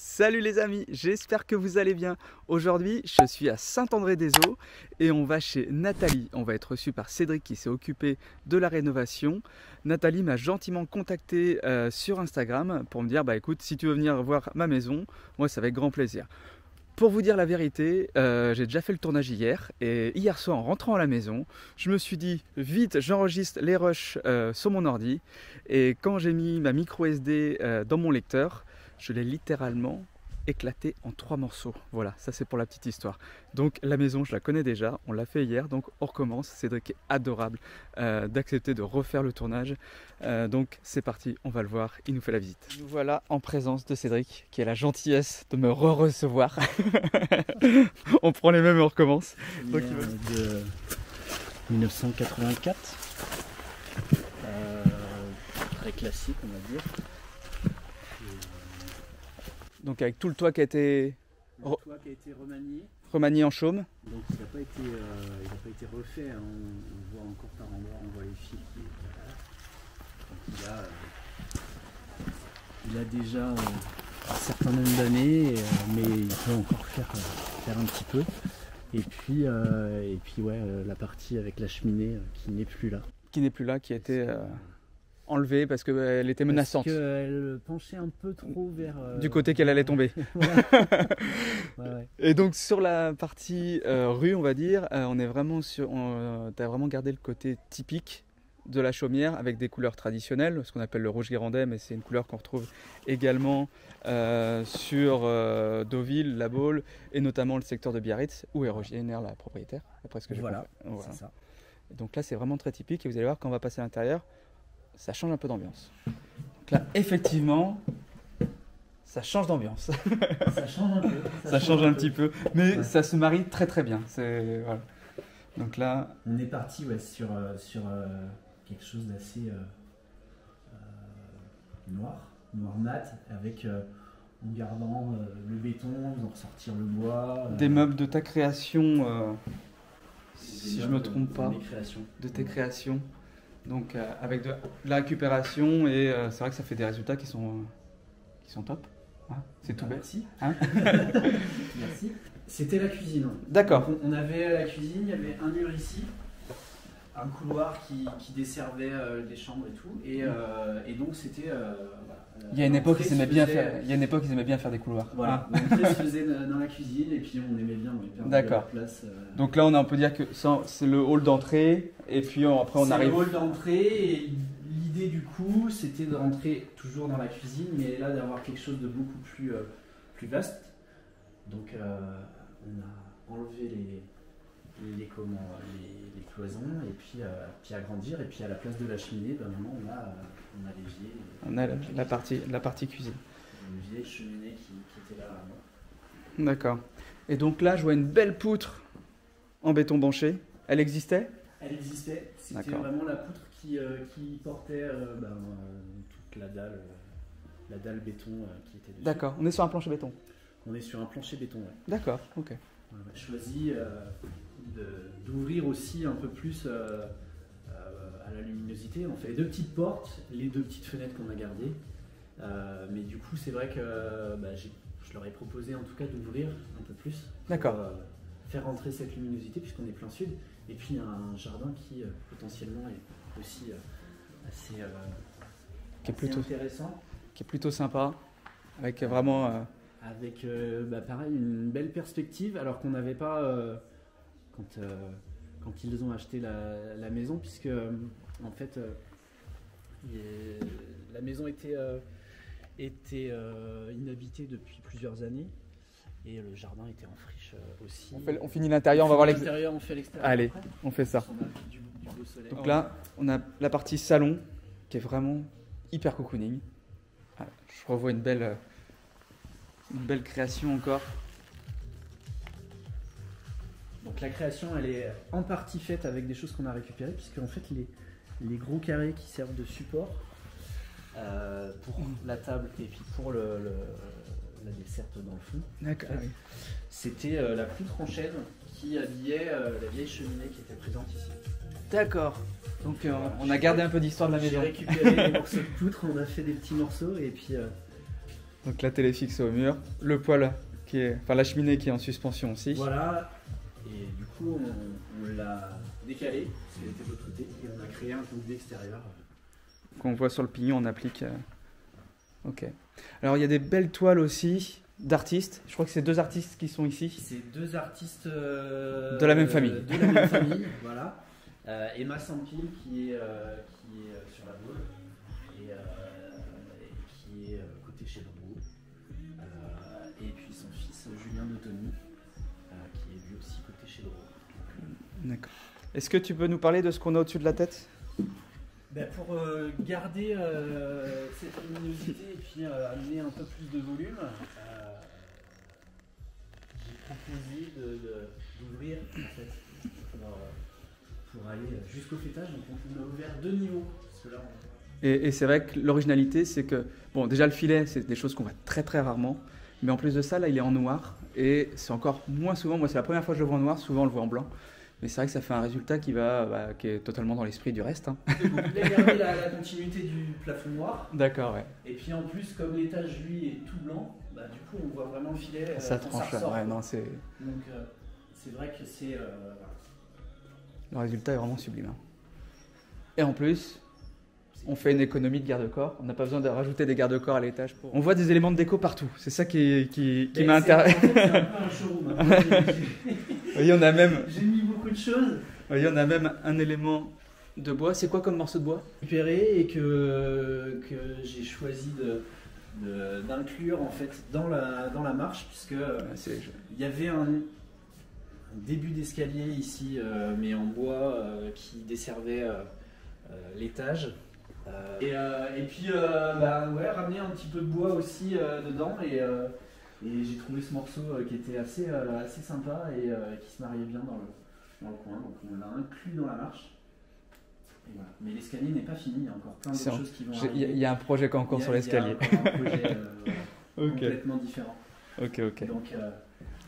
Salut les amis, j'espère que vous allez bien. Aujourd'hui, je suis à Saint-André-des-Eaux et on va chez Nathalie. On va être reçu par Cédric qui s'est occupé de la rénovation. Nathalie m'a gentiment contacté sur Instagram pour me dire bah écoute, si tu veux venir voir ma maison, moi ça va avec grand plaisir. Pour vous dire la vérité, j'ai déjà fait le tournage hier et hier soir en rentrant à la maison, je me suis dit vite j'enregistre les rushs sur mon ordi et quand j'ai mis ma micro SD dans mon lecteur, je l'ai littéralement éclaté en 3 morceaux. Voilà, ça c'est pour la petite histoire. Donc la maison, je la connais déjà, on l'a fait hier, donc on recommence. Cédric est adorable d'accepter de refaire le tournage. Donc c'est parti, on va le voir, il nous fait la visite. Nous voilà en présence de Cédric, qui a la gentillesse de me recevoir. On prend les mêmes et on recommence. Donc, de 1984. Très classique, on va dire. Donc avec tout le toit qui a été remanié en chaume. Donc il n'a pas été refait, hein. On voit encore par endroits, on voit les fils il a déjà un certain nombre d'années, mais il peut encore faire un petit peu. Et puis ouais, la partie avec la cheminée qui n'est plus là. Qui a été enlevée parce qu'elle était menaçante. Parce qu'elle penchait un peu trop vers... du côté qu'elle allait tomber. Ouais. Et donc sur la partie rue, on va dire, on est vraiment sur... tu as vraiment gardé le côté typique de la chaumière avec des couleurs traditionnelles, ce qu'on appelle le rouge guérandais, mais c'est une couleur qu'on retrouve également sur Deauville, La Baule et notamment le secteur de Biarritz où est originaire la propriétaire, d'après ce que j'ai compris. Voilà. C'est ça. Et donc là c'est vraiment très typique et vous allez voir quand on va passer à l'intérieur, ça change un peu d'ambiance. Donc là effectivement, ça change d'ambiance. Ça change un peu. Ça change un petit peu, mais ouais. Ça se marie très très bien. Voilà. Donc là, on est parti sur quelque chose d'assez noir mat, avec en gardant le béton, en ressortir le bois. Des meubles de ta création, si je ne me trompe pas, de tes créations. Donc avec de la récupération et c'est vrai que ça fait des résultats qui sont top. Hein, c'est tout bête. Merci. Hein. Merci. C'était la cuisine. D'accord. On avait la cuisine, il y avait un mur ici, un couloir qui desservait les chambres et tout, et donc c'était. Il y a une époque ils aimaient bien faire des couloirs. Voilà. L'entrée se faisait dans la cuisine et puis on aimait bien. D'accord. Place. Donc là on peut dire que c'est le hall d'entrée et puis après on arrive. C'est le hall d'entrée et l'idée du coup c'était de rentrer toujours dans la cuisine, mais là d'avoir quelque chose de beaucoup plus vaste. Donc on a enlevé les cloisons et puis agrandir, et puis à la place de la cheminée, maintenant on a l'évier. On a la partie cuisine. Une vieille cheminée qui était là avant. D'accord. Et donc là je vois une belle poutre en béton banché. Elle existait ? Elle existait. C'était vraiment la poutre qui portait toute la dalle béton qui était dessus. D'accord. On est sur un plancher béton. On est sur un plancher béton, ouais. D'accord, ok. On a choisi d'ouvrir aussi un peu plus à la luminosité. On fait 2 petites portes, les 2 petites fenêtres qu'on a gardées. Mais du coup, c'est vrai que je leur ai proposé en tout cas d'ouvrir un peu plus. D'accord. Pour faire rentrer cette luminosité puisqu'on est plein sud. Et puis il y a un jardin qui potentiellement est aussi assez intéressant. Qui est plutôt sympa, avec vraiment... Avec pareil une belle perspective, alors qu'on n'avait pas quand ils ont acheté la maison, puisque en fait la maison était inhabitée depuis plusieurs années et le jardin était en friche aussi. On finit l'intérieur, on va voir l'extérieur. On fait l'extérieur. Allez, après. on fait ça. Du beau soleil. Donc là, on a la partie salon qui est vraiment hyper cocooning. Je revois une belle création encore. Donc la création, elle est en partie faite avec des choses qu'on a récupérées, puisque en fait les gros carrés qui servent de support pour la table et puis pour la desserte dans le fond. D'accord. En fait, c'était la poutre en chêne qui habillait la vieille cheminée qui était présente ici. D'accord. Donc on a gardé un peu d'histoire de la maison. J'ai récupéré les morceaux de poutre, on a fait des petits morceaux et puis Donc la télé fixée au mur, le poêle enfin la cheminée qui est en suspension aussi. Voilà, et du coup on l'a décalé, parce qu'elle était de l'autre côté, et on a créé un conduit extérieur. Qu'on voit sur le pignon, on applique. Ok. Alors il y a des belles toiles aussi d'artistes. Je crois que c'est 2 artistes qui sont ici. C'est 2 artistes de la même famille. De la même famille, voilà. Emma Sampil qui est sur la Baule et qui est côté chez Drou. Et puis son fils Julien Notoni qui est lui aussi côté chez Drou. D'accord. Est-ce que tu peux nous parler de ce qu'on a au-dessus de la tête? Pour garder cette luminosité et puis amener un peu plus de volume, j'ai proposé d'ouvrir en fait, pour aller jusqu'au fêtage. Donc on a ouvert 2 niveaux. Parce que là, et c'est vrai que l'originalité, c'est que, bon, déjà le filet, c'est des choses qu'on voit très très rarement. Mais en plus de ça, là, il est en noir. Et c'est encore moins souvent, moi c'est la première fois que je le vois en noir, souvent on le voit en blanc. Mais c'est vrai que ça fait un résultat qui est totalement dans l'esprit du reste. Hein. Vous voulez garder la continuité du plafond noir. D'accord, ouais. Et puis en plus, comme l'étage lui est tout blanc, du coup on voit vraiment le filet. Ça tranche là. Ouais, non, c'est... Donc c'est vrai que c'est... Le résultat est vraiment sublime. Hein. Et en plus, on fait une économie de garde-corps. On n'a pas besoin de rajouter des garde-corps à l'étage. On voit des éléments de déco partout. C'est ça qui m'a intéressé. En fait, c'est un peu un showroom. Hein. Oui, on a même... J'ai mis beaucoup de choses. Oui, on a même un élément de bois. C'est quoi comme morceau de bois? Récupéré et que j'ai choisi d'inclure en fait dans la marche, puisque il y avait un début d'escalier ici, mais en bois, qui desservait l'étage. Et puis ramener un petit peu de bois aussi dedans, et j'ai trouvé ce morceau qui était assez sympa et qui se mariait bien dans le coin, donc on l'a inclus dans la marche. Et voilà. Mais l'escalier n'est pas fini, il y a encore plein d'autres choses qui vont arriver. Il y a un projet encore sur l'escalier. Il y a un projet okay. complètement différent. Ok. Donc,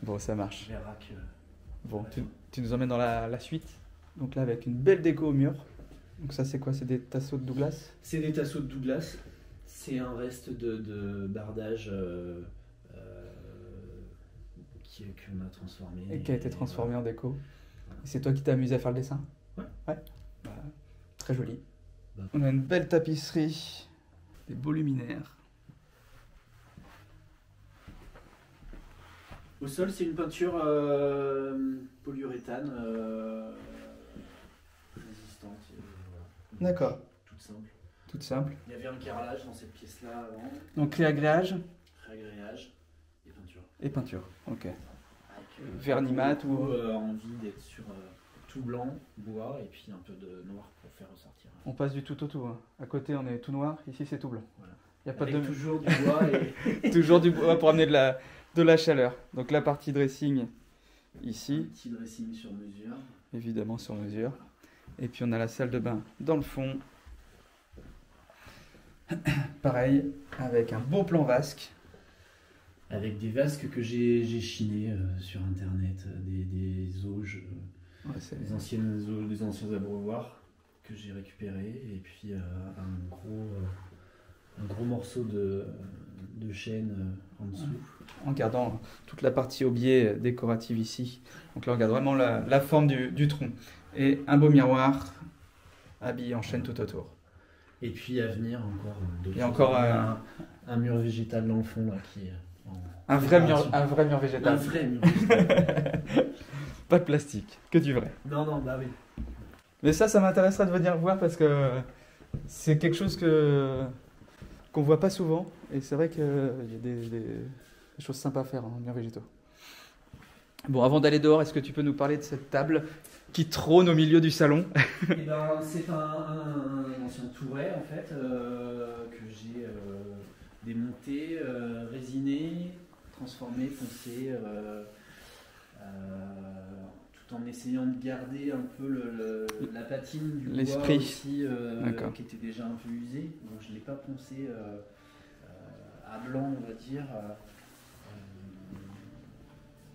bon, ça marche. On verra que... Bon, tu nous emmènes dans la suite. Donc là, avec une belle déco au mur. Donc ça, c'est quoi? C'est des tasseaux de Douglas? C'est des tasseaux de Douglas. C'est un reste de bardage qu'on a transformé. Et qui a été transformé en déco. Et c'est toi qui t'es amusé à faire le dessin? Ouais. Très joli. On a une belle tapisserie, des beaux luminaires. Au sol, c'est une peinture polyuréthane résistante. Voilà. D'accord. Toute simple. Il y avait un carrelage dans cette pièce-là avant. Donc réagréage. Réagréage et peinture. Et peinture, ok. Vernis mat ou... envie d'être sur tout blanc, bois, et puis un peu de noir pour faire ressortir. On passe du tout au tout. Hein. À côté, on est tout noir, ici c'est tout blanc. Voilà. Y a pas avec toujours du bois. Et... toujours du bois pour amener de la chaleur. Donc la partie dressing ici. Un petit dressing sur mesure. Évidemment sur mesure. Et puis on a la salle de bain dans le fond. Pareil, avec un beau plan vasque. Avec des vasques que j'ai chinés sur internet, des auges, des anciens abreuvoirs que j'ai récupérés, et puis un gros morceau de chêne en dessous. En gardant toute la partie aubier décorative ici. Donc là on regarde vraiment la forme du tronc. Et un beau miroir habillé en chêne tout autour. Et puis à venir encore d'autres choses. Encore un mur végétal dans le fond là qui est un vrai mur végétal. Un vrai mur végétal. Pas de plastique, que du vrai. Non, bah oui. Mais ça m'intéresserait de venir voir parce que c'est quelque chose qu'on voit pas souvent. Et c'est vrai qu'il y a des choses sympas à faire en murs végétaux. Bon, avant d'aller dehors, est-ce que tu peux nous parler de cette table qui trône au milieu du salon? C'est un ancien touret en fait que j'ai démonté, résiné, transformé, poncé, tout en essayant de garder un peu la patine du bois aussi qui était déjà un peu usé. Donc je ne l'ai pas poncé à blanc, on va dire.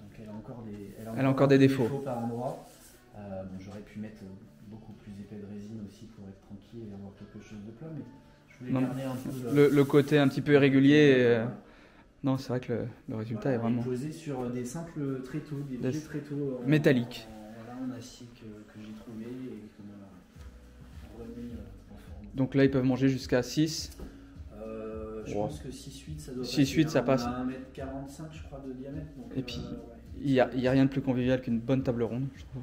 Donc elle a encore des défauts par endroit. J'aurais pu mettre beaucoup plus épais de résine aussi pour être tranquille et avoir quelque chose de plat, mais je voulais garder un peu le côté un petit peu irrégulier Non, c'est vrai que le résultat est vraiment posé sur des simples tréteaux, des vieux tréteaux métalliques. En acier que j'ai trouvé et qu'on a remis en forme. Donc là, ils peuvent manger jusqu'à 6. Je pense que 6-8 ça doit 6-8 ça passe. On a 1m45 je crois de diamètre. Donc, et puis, il y a rien de plus convivial qu'une bonne table ronde, je trouve.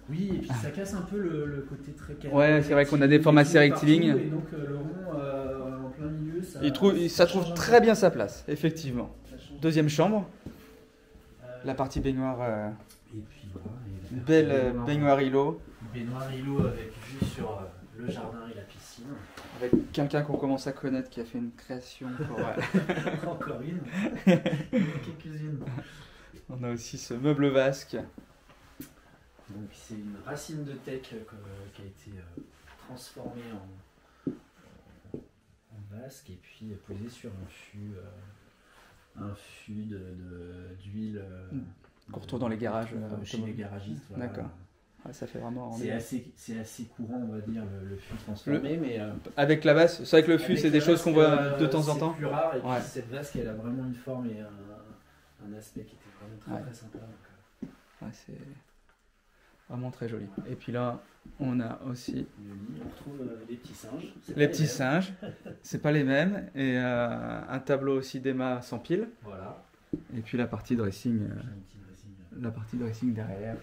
Oui, et puis ça casse un peu le côté très carré. Ouais, c'est vrai qu'on a des formes assez rectilignes. Et donc le rond en plein milieu, ça trouve très bien sa place, effectivement. Deuxième chambre. La partie baignoire. Et puis voilà. Belle baignoire îlot. Baignoire îlot avec vue sur le jardin et la piscine. Avec quelqu'un qu'on commence à connaître qui a fait une création pour. Encore une. Quelques-unes. On a aussi ce meuble vasque. Donc c'est une racine de teck qui a été transformée en vasque et puis posée sur un fût d'huile qu'on retrouve dans les garages chez les garagistes. Voilà. D'accord. Ouais, ça fait vraiment. C'est assez courant, on va dire, le fût transformé, mais avec la vasque, c'est vrai que le fût, c'est des choses qu'on voit de temps en temps. C'est plus rare, et puis cette vasque, elle a vraiment une forme et un aspect qui était vraiment très sympa. Ouais, c'est vraiment très joli. Et puis là, on a aussi le lit, on retrouve les petits singes. Les petits singes, c'est pas les mêmes. Et un tableau aussi d'Emma sans pile. Voilà. Et puis la partie dressing, derrière.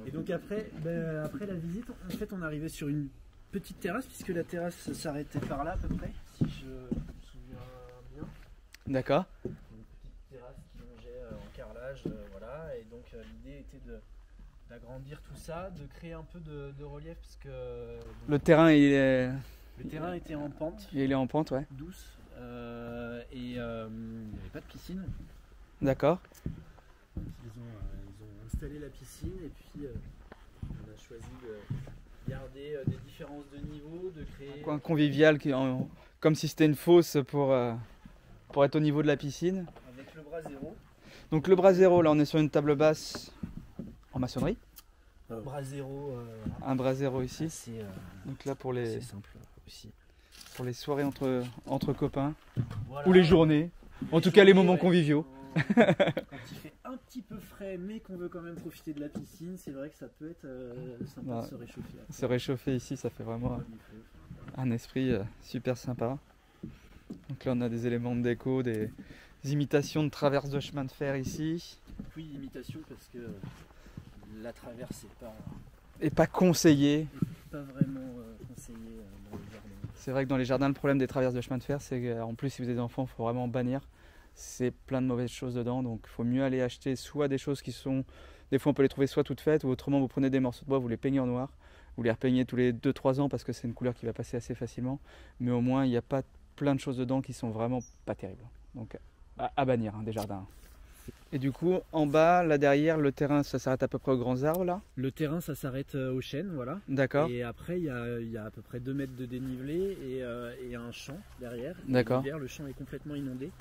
Et donc après la visite, en fait, on arrivait sur une petite terrasse, puisque la terrasse s'arrêtait par là à peu près, si je me souviens bien. D'accord. Une petite terrasse qui longeait en carrelage, voilà. Et donc l'idée était d'agrandir tout ça, de créer un peu de relief, parce que le terrain était en pente. Il est en pente, ouais. Douce. Et il n'y avait pas de piscine. D'accord. Ils ont installé la piscine et puis on a choisi de garder des différences de niveau, de créer un coin convivial comme si c'était une fosse pour être au niveau de la piscine. Avec le bras zéro. Donc le bras zéro, là on est sur une table basse en maçonnerie. Bras zéro. Un bras zéro ici. Donc là c'est simple aussi. Pour les soirées entre copains, voilà. Ou les journées, en tout cas les moments conviviaux. Quand il fait un petit peu frais mais qu'on veut quand même profiter de la piscine, c'est vrai que ça peut être sympa de se réchauffer. Se réchauffer ici, ça fait vraiment un esprit super sympa. Donc là on a des éléments de déco, des imitations de traverses de chemin de fer ici. Oui, imitation parce que la traverse est pas conseillée. Pas vraiment conseillée dans les jardins. C'est vrai que dans les jardins, le problème des traverses de chemin de fer, c'est qu'en plus si vous avez des enfants, il faut vraiment bannir. C'est plein de mauvaises choses dedans, donc il faut mieux aller acheter soit des choses qui sont... Des fois on peut les trouver soit toutes faites, ou autrement vous prenez des morceaux de bois, vous les peignez en noir, vous les repeignez tous les 2-3 ans parce que c'est une couleur qui va passer assez facilement, mais au moins il n'y a pas plein de choses dedans qui sont vraiment pas terribles. Donc à bannir des jardins. Et du coup, en bas, là derrière, le terrain, ça s'arrête à peu près aux grands arbres là? Le terrain, ça s'arrête aux chênes, voilà. D'accord. Et après, il y a à peu près 2 mètres de dénivelé et un champ derrière. D'accord. L'hiver, le champ est complètement inondé.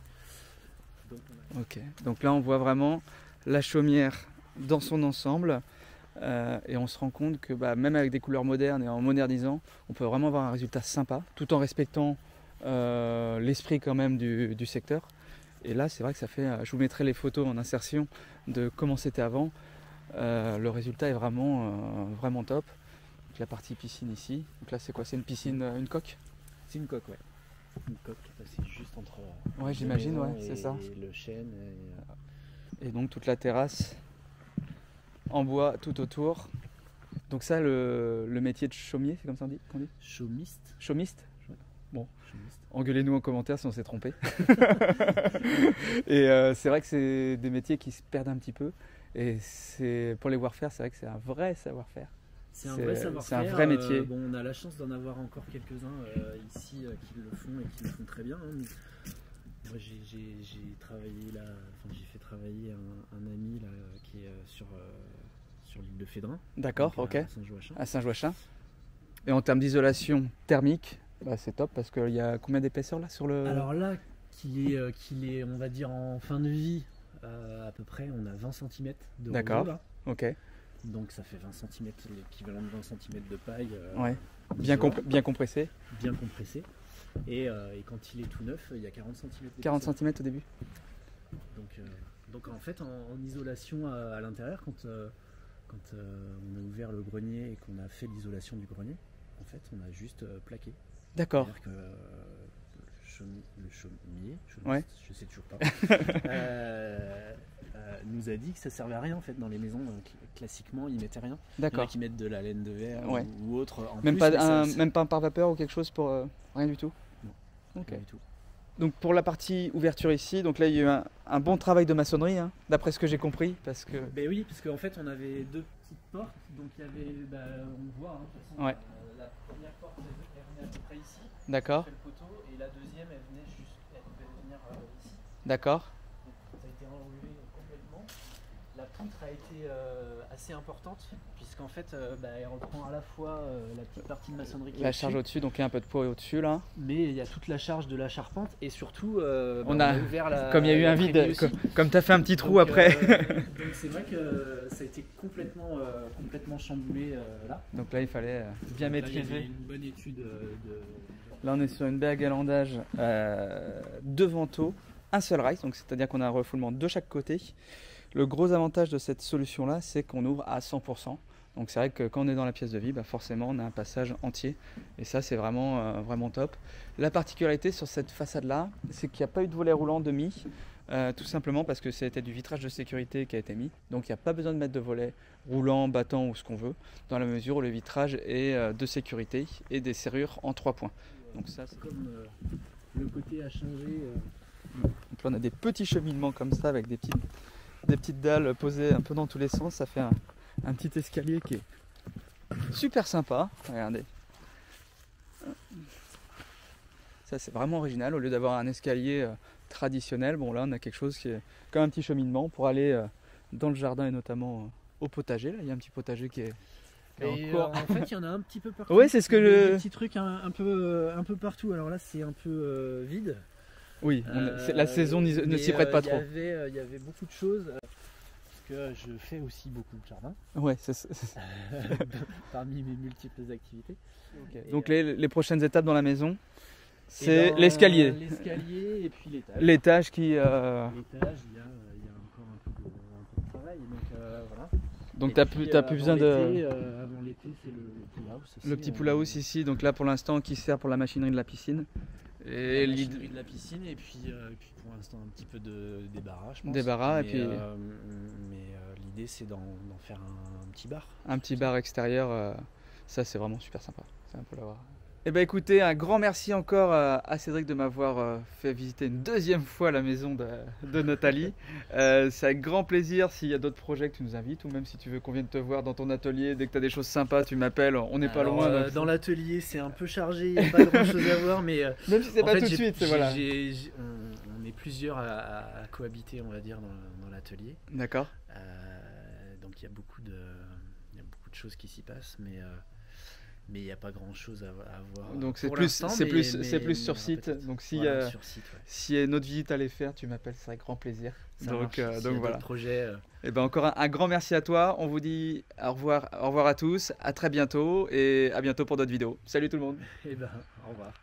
Ok, donc là on voit vraiment la chaumière dans son ensemble et on se rend compte que même avec des couleurs modernes et en modernisant, on peut vraiment avoir un résultat sympa tout en respectant l'esprit quand même du secteur. Et là c'est vrai que ça fait, je vous mettrai les photos en insertion de comment c'était avant, le résultat est vraiment top. Donc, la partie piscine ici, donc là c'est quoi, c'est une piscine, une coque? C'est une coque, ouais. Une coque qui est passée juste entre j'imagine, c'est ça. Le chêne et donc toute la terrasse en bois tout autour. Donc ça, le métier de chaumier, c'est comme ça qu'on dit? Chaumiste. Chaumiste. Bon, chaumiste. Engueulez-nous en commentaire si on s'est trompé. Et c'est vrai que c'est des métiers qui se perdent un petit peu. Et pour les voir faire, c'est vrai que c'est un vrai savoir-faire. C'est un vrai savoir-faire. C'est un vrai métier. On a la chance d'en avoir encore quelques-uns ici qui le font et qui le font très bien. Moi, j'ai travaillé là, j'ai fait travailler un ami là qui est sur l'île de Fédrin. D'accord, ok. À Saint-Joachim. Et en termes d'isolation thermique, c'est top parce qu'il y a combien d'épaisseur là sur le... Alors là, qu'il est, on va dire en fin de vie, à peu près, on a 20 cm de roseau. D'accord, ok. Donc ça fait 20 cm, l'équivalent de 20 cm de paille. Ouais. Bien compressé. Bien compressé. Et quand il est tout neuf, il y a 40 cm. 40 cm au début. Donc en fait, en isolation à l'intérieur, quand on a ouvert le grenier et qu'on a fait l'isolation du grenier, en fait, on a juste plaqué. D'accord. C'est-à-dire que le chaumier, Ouais. je sais toujours pas, nous a dit que ça servait à rien en fait dans les maisons. Classiquement, ils mettaient rien. Il y en a D'accord. qui mettent de la laine de verre Ouais. ou autre. En Même, plus, même pas un pare-vapeur ou quelque chose pour... rien du tout? Non. Ok. Pas du tout. Donc pour la partie ouverture ici, donc là il y a eu un bon travail de maçonnerie, hein, d'après ce que j'ai compris, parce que... Ben oui, parce qu'en fait on avait deux petites portes, donc il y avait, on voit, de toute façon, Ouais. la première porte elle venait à peu près ici, D'accord, fait le poteau, et la deuxième elle devait venir ici, d'accord. donc ça a été enlevé complètement. La poutre a été assez importante, puisqu'en fait elle reprend à la fois la petite partie de maçonnerie qui est La charge au-dessus, au-dessus, donc il y a un peu de poids au-dessus là. mais il y a toute la charge de la charpente, et surtout On a ouvert la... Comme il y a eu un vide, comme tu as fait un petit trou Donc, après. donc c'est vrai que ça a été complètement chamboulé là. Donc là il fallait bien Donc là, il y avait maîtriser. une bonne étude Là on est sur une baie à galandage, deux vantaux, un seul rail, donc c'est-à-dire qu'on a un refoulement de chaque côté. Le gros avantage de cette solution là, c'est qu'on ouvre à 100%. Donc c'est vrai que quand on est dans la pièce de vie, forcément on a un passage entier. Et ça c'est vraiment top. La particularité sur cette façade là, c'est qu'il n'y a pas eu de volet roulant de mis. Tout simplement parce que c'était du vitrage de sécurité qui a été mis. Donc il n'y a pas besoin de mettre de volet roulant, battant ou ce qu'on veut, dans la mesure où le vitrage est de sécurité et des serrures en 3 points. Donc ça c'est comme le côté a changé. Donc là on a des petits cheminements comme ça avec des petites dalles posées un peu dans tous les sens. Ça fait un petit escalier qui est super sympa. Regardez. Ça c'est vraiment original. Au lieu d'avoir un escalier traditionnel, bon là on a quelque chose qui est comme un petit cheminement pour aller dans le jardin et notamment au potager. Là il y a un petit potager qui est En fait, il y en a un petit peu partout. Ouais, c'est ce que Des petits trucs un peu partout. Alors là, c'est un peu vide. Oui, la saison ne s'y prête pas trop. Il y avait beaucoup de choses. Parce que je fais aussi beaucoup de jardin. Ouais, parmi mes multiples activités. Okay. Donc les prochaines étapes dans la maison, c'est l'escalier. L'escalier et puis l'étage. L'étage qui... L'étage, il y a encore un peu de travail. Donc voilà. Donc tu n'as plus besoin de... Avant l'été, c'est le pool house. Le petit pool house ici, donc là pour l'instant qui sert pour la machinerie de la piscine. Et la machinerie de la piscine et puis pour l'instant un petit peu de débarras, je pense. Débarras et puis... mais l'idée c'est d'en faire un petit bar. Un petit bar extérieur, ça c'est vraiment super sympa. C'est un peu l'avoir. Eh bien écoutez, un grand merci encore à Cédric de m'avoir fait visiter une deuxième fois la maison de Nathalie. C'est avec grand plaisir s'il y a d'autres projets que tu nous invites ou même si tu veux qu'on vienne te voir dans ton atelier, dès que tu as des choses sympas, tu m'appelles, on n'est pas loin. Dans l'atelier c'est un peu chargé, il n'y a pas grand chose à voir, mais même si c'est pas tout de suite, voilà. On est plusieurs à cohabiter, on va dire, dans l'atelier. D'accord. Donc il y a beaucoup de choses qui s'y passent, mais il n'y a pas grand chose à voir. Donc c'est plus sur site. Donc s'il y a une autre visite à aller faire, tu m'appelles, c'est avec grand plaisir. Donc voilà. Et ben encore un grand merci à toi. On vous dit au revoir à tous, à très bientôt et à bientôt pour d'autres vidéos. Salut tout le monde. Et ben au revoir.